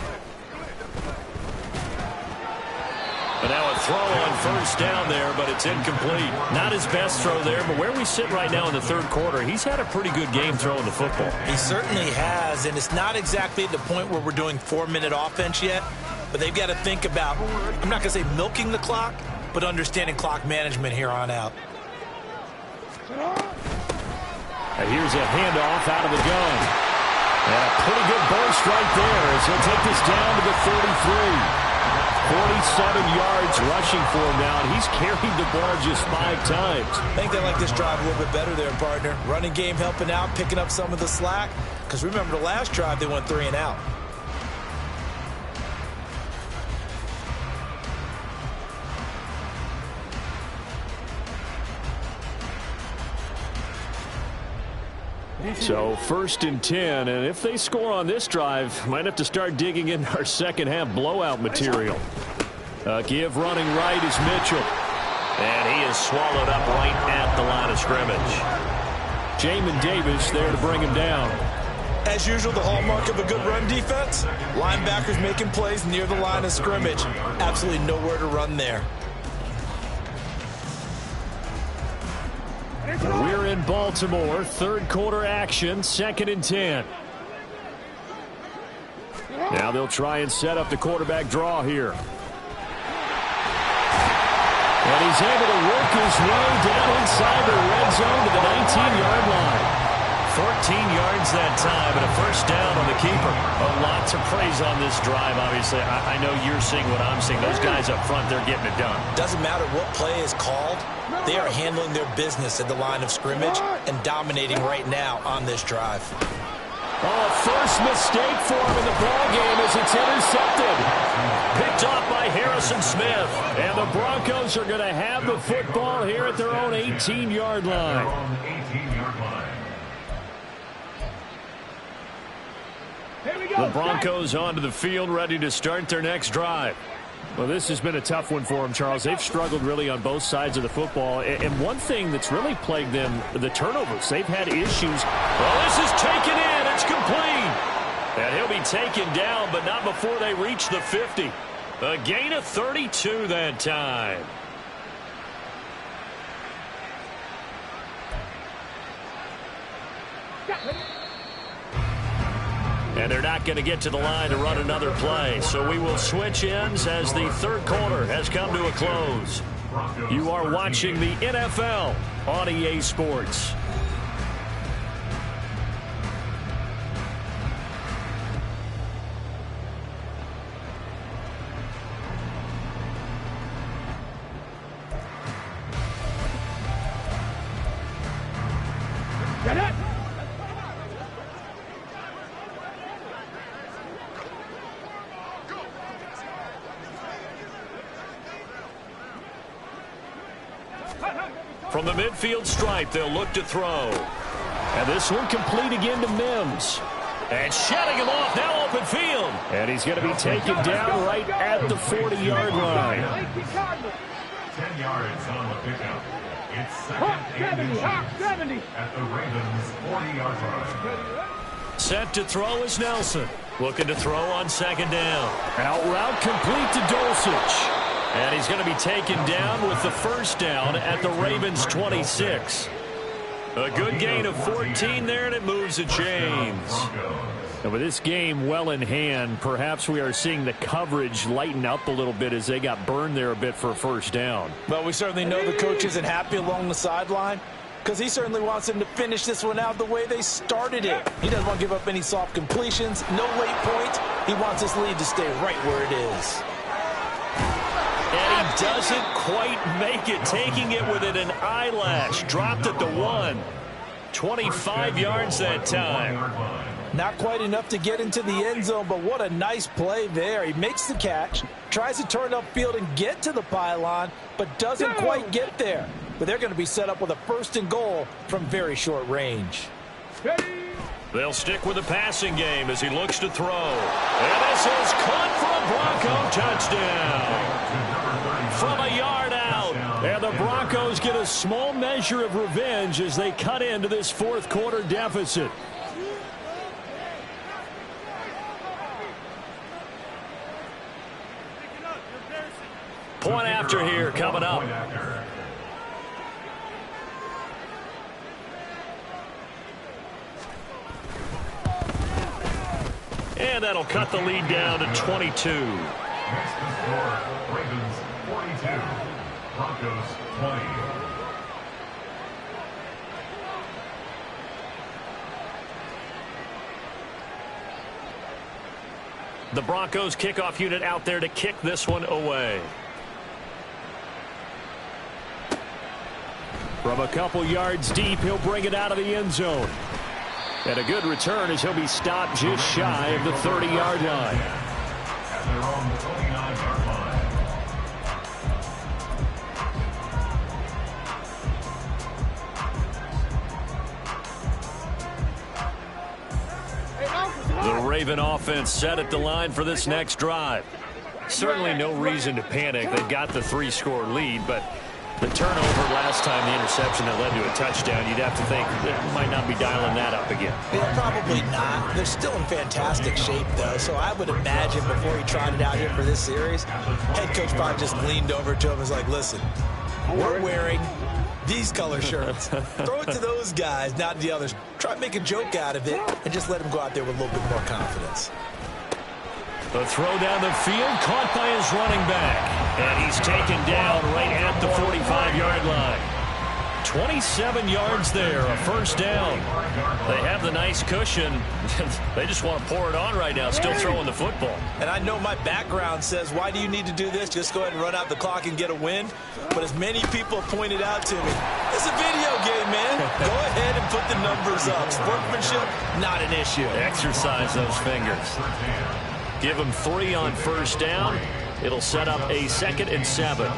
And now a throw on first down there, but it's incomplete. Not his best throw there, but where we sit right now in the 3rd quarter, he's had a pretty good game throwing the football. He certainly has, and it's not exactly at the point where we're doing 4-minute offense yet, but they've got to think about, I'm not going to say milking the clock, but understanding clock management here on out. And here's a handoff out of the gun. And a pretty good burst right there as he'll take this down to the 33. 47 yards rushing for him now, and he's carried the ball just 5 times. I think they like this drive a little bit better there, partner. Running game helping out, picking up some of the slack. Because remember, the last drive, they went 3 and out. So 1st and 10, and if they score on this drive, might have to start digging in our second-half blowout material. Give running right is Mitchell. And he is swallowed up right at the line of scrimmage. Jamin Davis there to bring him down. As As usual, the hallmark of a good run defense, linebackers making plays near the line of scrimmage. Absolutely nowhere to run there. We're in Baltimore, third quarter action, 2nd and 10. Now they'll try and set up the quarterback draw here. And he's able to work his way down inside the red zone to the 19-yard line. 14 yards that time and a first down on the keeper. A lot to praise on this drive, obviously. I know you're seeing what I'm seeing. Those guys up front, they're getting it done. Doesn't matter what play is called. They are handling their business at the line of scrimmage and dominating right now on this drive. Oh, first mistake for him in the ballgame as it's intercepted. Picked off by Harrison Smith. And the Broncos are going to have the football here at their own 18-yard line. The Broncos onto the field, ready to start their next drive. Well, this has been a tough one for them, Charles. They've struggled really on both sides of the football. And one thing that's really plagued them, the turnovers. They've had issues. Well, this is taken in. It's complete. And he'll be taken down, but not before they reach the 50. A gain of 32 that time. And they're not going to get to the line to run another play. So we will switch ends as the third quarter has come to a close. You are watching the NFL on EA Sports. Get it! From the midfield stripe, they'll look to throw. And this one complete again to Mims. And shutting him off, now open field. And he's going to be taken down right at the 40-yard line. 10 yards on the pickup. It's second and 70. at the Ravens' 40-yard line. Set to throw is Nelson. Looking to throw on second down. Out route complete to Dulcich. And he's going to be taken down with the first down at the Ravens' 26. A good gain of 14 there, and it moves the chains. And with this game well in hand, perhaps we are seeing the coverage lighten up a little bit as they got burned there a bit for a first down. Well, we certainly know the coach isn't happy along the sideline because he certainly wants them to finish this one out the way they started it. He doesn't want to give up any soft completions, no late points. He wants his lead to stay right where it is. And he doesn't quite make it, taking it within an eyelash. Dropped at the 1. 25 yards that time. Not quite enough to get into the end zone, but what a nice play there. He makes the catch, tries to turn upfield and get to the pylon, but doesn't quite get there. But they're going to be set up with a first and goal from very short range. They'll stick with the passing game as he looks to throw. And this is caught for a Bronco touchdown. From a yard out. And the Broncos get a small measure of revenge as they cut into this fourth quarter deficit. Point after here coming up. And that'll cut the lead down to 22. Next to score, Ravens 42, Broncos 20. The Broncos kickoff unit out there to kick this one away. From a couple yards deep, he'll bring it out of the end zone. And a good return as he'll be stopped just shy of the 30-yard line. At their own 29-yard line. The Raven offense set at the line for this next drive. Certainly no reason to panic. They've got the 3-score lead, but The turnover last time, the interception that led to a touchdown, you'd have to think that might not be dialing that up again. Yeah, probably not. They're still in fantastic shape, though, so I would imagine before he trotted out here for this series, head coach probably just leaned over to him and was like, listen, we're wearing these color shirts. Throw it to those guys, not the others. Try to make a joke out of it and just let him go out there with a little bit more confidence. The throw down the field, caught by his running back. And he's taken down right at the 45-yard line. 27 yards there, a first down. They have the nice cushion. They just want to pour it on right now, still throwing the football. And I know my background says, why do you need to do this? Just go ahead and run out the clock and get a win. But as many people pointed out to me, it's a video game, man. Go ahead and put the numbers up. Sportsmanship, not an issue. Exercise those fingers. Give them 3 on first down. It'll set up a 2nd and 7.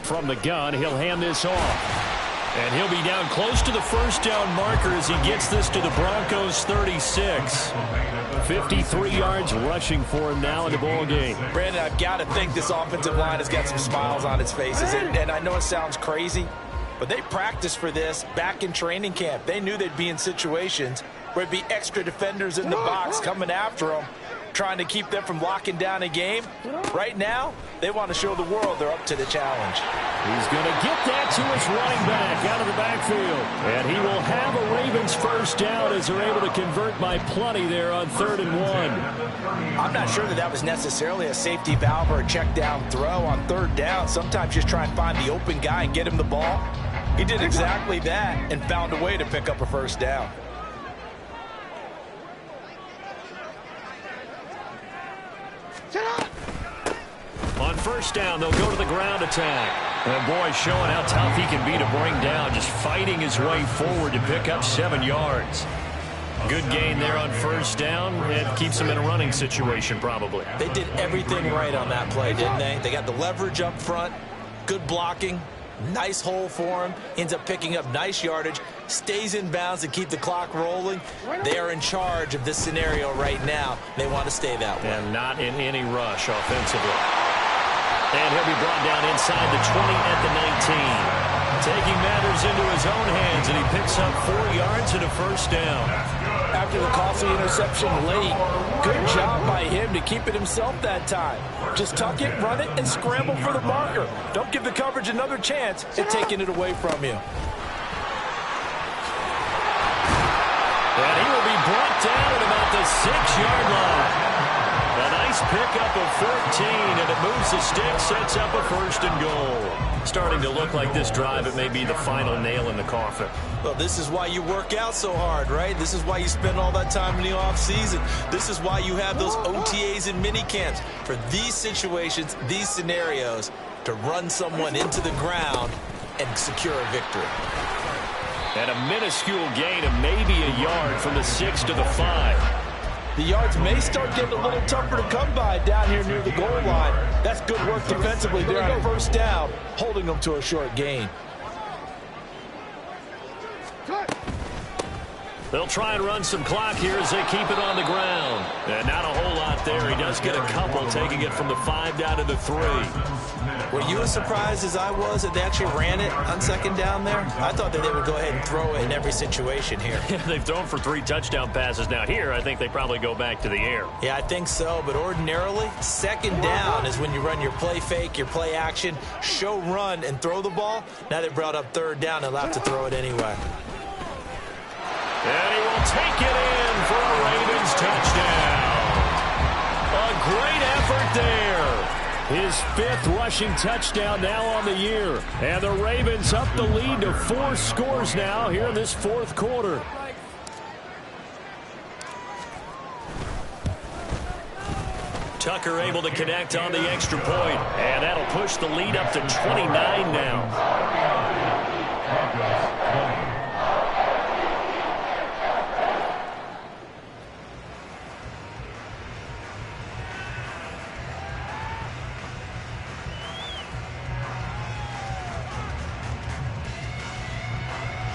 From the gun, he'll hand this off. And he'll be down close to the first down marker as he gets this to the Broncos 36. 53 yards rushing for him now in the ball game. Brandon, I've got to think this offensive line has got some smiles on its faces. And I know it sounds crazy, but they practiced for this back in training camp. They knew they'd be in situations where it'd be extra defenders in the box coming after them, trying to keep them from locking down a game. Right now, they want to show the world they're up to the challenge. He's going to get that to his running back out of the backfield. And he will have a Ravens first down as they're able to convert by plenty there on 3rd and 1. I'm not sure that was necessarily a safety valve or a check down throw on 3rd down. Sometimes just try and find the open guy and get him the ball. He did exactly that and found a way to pick up a first down. On first down, they'll go to the ground attack. And boy, showing how tough he can be to bring down, just fighting his way forward to pick up 7 yards. Good gain there on first down. It keeps them in a running situation, probably. They did everything right on that play, didn't they? They got the leverage up front, good blocking, nice hole for him, ends up picking up nice yardage, stays in bounds to keep the clock rolling. They are in charge of this scenario right now. They want to stay that way. And not in any rush offensively. And he'll be brought down inside the 20 at the 19. Taking matters into his own hands, and he picks up 4 yards and a first down. After the costly interception late, good job by him to keep it himself that time. Just tuck it, run it, and scramble for the marker. Don't give the coverage another chance at taking it away from you. And he will be brought down at about the 6-yard line. A nice pickup of 14, and it moves the stick, sets up a 1st and goal. Starting to look like this drive, it may be the final nail in the coffin. Well, this is why you work out so hard, right? This is why you spend all that time in the offseason. This is why you have those OTAs and mini camps. For these situations, these scenarios, to run someone into the ground and secure a victory. And a minuscule gain of maybe a yard from the 6 to the 5. The yards may start getting a little tougher to come by down here near the goal line. That's good work defensively there on first down, holding them to a short gain. They'll try and run some clock here as they keep it on the ground. And not a whole lot there. He does get a couple, taking it from the 5 down to the 3. Were you as surprised as I was that they actually ran it on 2nd down there? I thought that they would go ahead and throw it in every situation here. They've thrown for 3 touchdown passes now. Here, I think they probably go back to the air. Yeah, I think so, but ordinarily, 2nd down is when you run your play fake, your play action, show run, and throw the ball. Now they brought up 3rd down, they'll have to throw it anyway. And he will take it in for a Ravens touchdown. A great effort there. His 5th rushing touchdown now on the year. And the Ravens up the lead to 4 scores now here in this 4th quarter. Tucker able to connect on the extra point. And that'll push the lead up to 29 now.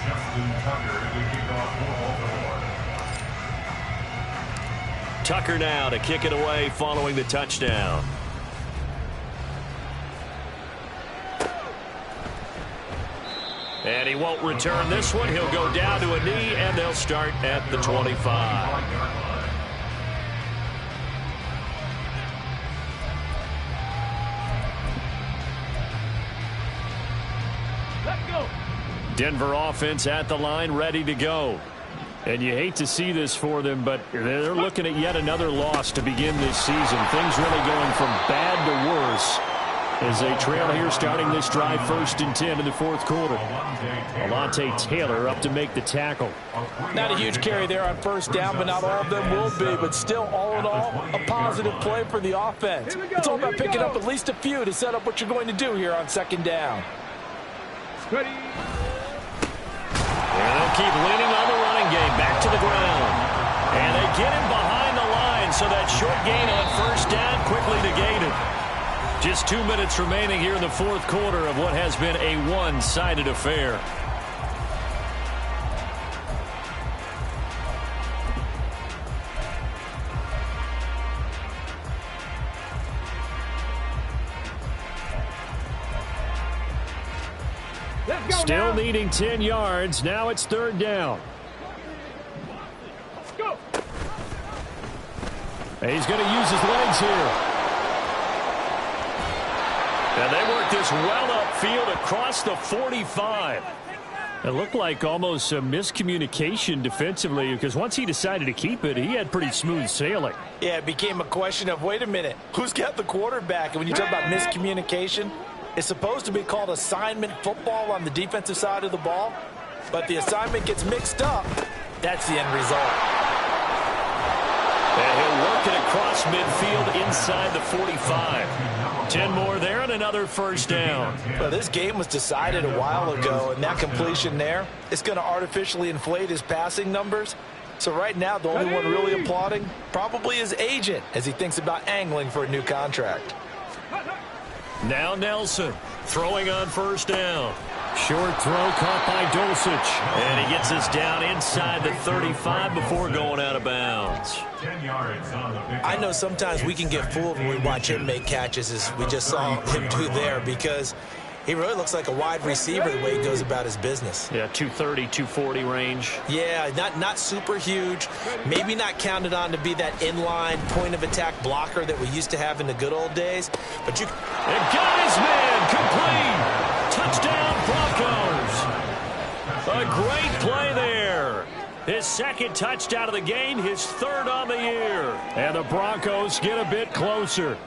Justin Tucker to kick off for Baltimore. Tucker now to kick it away following the touchdown. And he won't return this one. He'll go down to a knee, and they'll start at the 25. Denver offense at the line, ready to go. And you hate to see this for them, but they're looking at yet another loss to begin this season. Things really going from bad to worse as they trail here starting this drive 1st and 10 in the 4th quarter. Alontae Taylor up to make the tackle. Not a huge carry there on 1st down, but not all of them will be. But still, all in all, a positive play for the offense. It's all about picking up at least a few to set up what you're going to do here on 2nd down. Ready. And they'll keep leaning on the running game. Back to the ground. And they get him behind the line, so that short gain on 1st down quickly negated. Just 2 minutes remaining here in the 4th quarter of what has been a one-sided affair. Still needing 10 yards. Now it's 3rd down. Let's go. And he's going to use his legs here. And they work this well upfield across the 45. It looked like almost a miscommunication defensively, because once he decided to keep it, he had pretty smooth sailing. Yeah, it became a question of, wait a minute, who's got the quarterback? And when you talk about miscommunication, it's supposed to be called assignment football on the defensive side of the ball, but the assignment gets mixed up. That's the end result. And he'll work it across midfield inside the 45. 10 more there and another 1st down. Well, this game was decided a while ago, and that completion there is going to artificially inflate his passing numbers. So right now, the only one really applauding probably his agent as he thinks about angling for a new contract. Now Nelson throwing on 1st down. Short throw caught by Dulcich. And he gets us down inside the 35 before going out of bounds. 10 yards on the pick. I know sometimes we can get fooled when we watch him make catches, as we just saw him do there, because he really looks like a wide receiver the way he goes about his business. Yeah, 230, 240 range. Yeah, not super huge. Maybe not counted on to be that inline point-of-attack blocker that we used to have in the good old days. But you... And got his man complete. Touchdown, Broncos. A great play there. His 2nd touchdown of the game, his 3rd on the year. And the Broncos get a bit closer.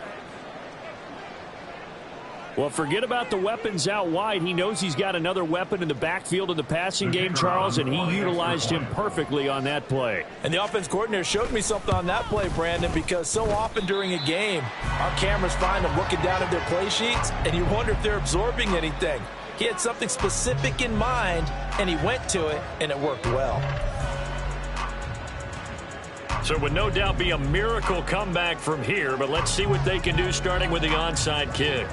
Well, forget about the weapons out wide. He knows he's got another weapon in the backfield in the passing game, Charles, and he utilized him perfectly on that play. And the offense coordinator showed me something on that play, Brandon, because so often during a game, our cameras find them looking down at their play sheets, and you wonder if they're absorbing anything. He had something specific in mind, and he went to it, and it worked well. So it would no doubt be a miracle comeback from here, but let's see what they can do starting with the onside kick.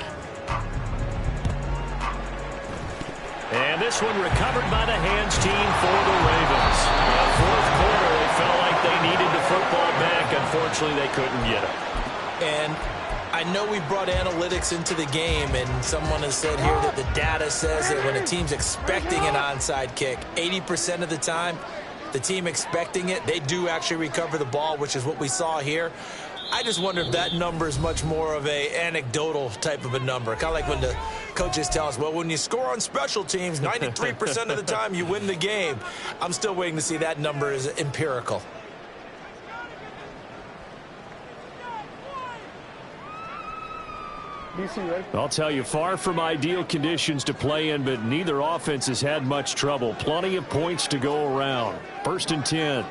And this one recovered by the hands team for the Ravens. In the 4th quarter, they felt like they needed the football back. Unfortunately, they couldn't get it. And I know we brought analytics into the game, and someone has said here that the data says that when a team's expecting an onside kick, 80% of the time, the team expecting it, they do actually recover the ball, which is what we saw here. I just wonder if that number is much more of a anecdotal type of a number. Kind of like when the coaches tell us, well, when you score on special teams, 93% of the time you win the game. I'm still waiting to see that number is empirical. I'll tell you, far from ideal conditions to play in, but neither offense has had much trouble. Plenty of points to go around. 1st and 10.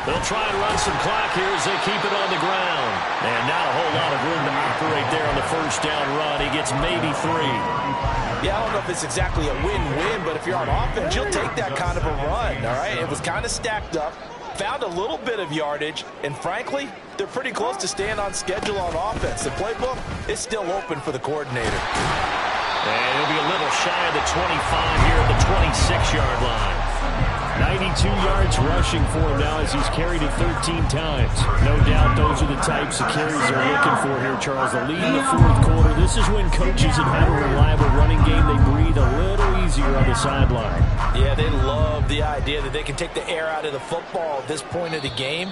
They'll try and run some clock here as they keep it on the ground. And not a whole lot of room to operate there on the 1st down run. He gets maybe 3. Yeah, I don't know if it's exactly a win-win, but if you're on offense, you'll take that kind of a run, all right? It was kind of stacked up, found a little bit of yardage, and frankly, they're pretty close to staying on schedule on offense. The playbook is still open for the coordinator. And he'll be a little shy of the 25 here at the 26-yard line. 92 yards rushing for him now as he's carried it 13 times. No doubt those are the types of carries they're looking for here, Charles. The lead in the fourth quarter. This is when coaches that have a reliable running game, they breathe a little easier on the sideline. Yeah, they love the idea that they can take the air out of the football at this point of the game.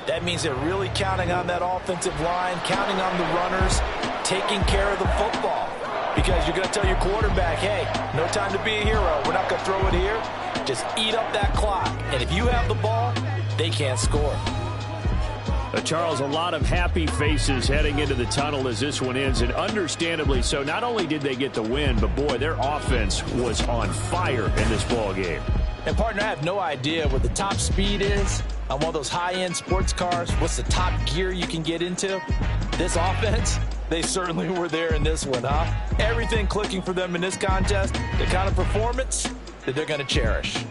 That means they're really counting on that offensive line, counting on the runners, taking care of the football. Because you're going to tell your quarterback, hey, no time to be a hero. We're not going to throw it here. Just eat up that clock. And if you have the ball, they can't score. Charles, a lot of happy faces heading into the tunnel as this one ends, and understandably so. Not only did they get the win, but, boy, their offense was on fire in this ball game. And, partner, I have no idea what the top speed is on one of those high-end sports cars. What's the top gear you can get into? This offense, they certainly were there in this one, huh? Everything clicking for them in this contest, the kind of performance that they're going to cherish.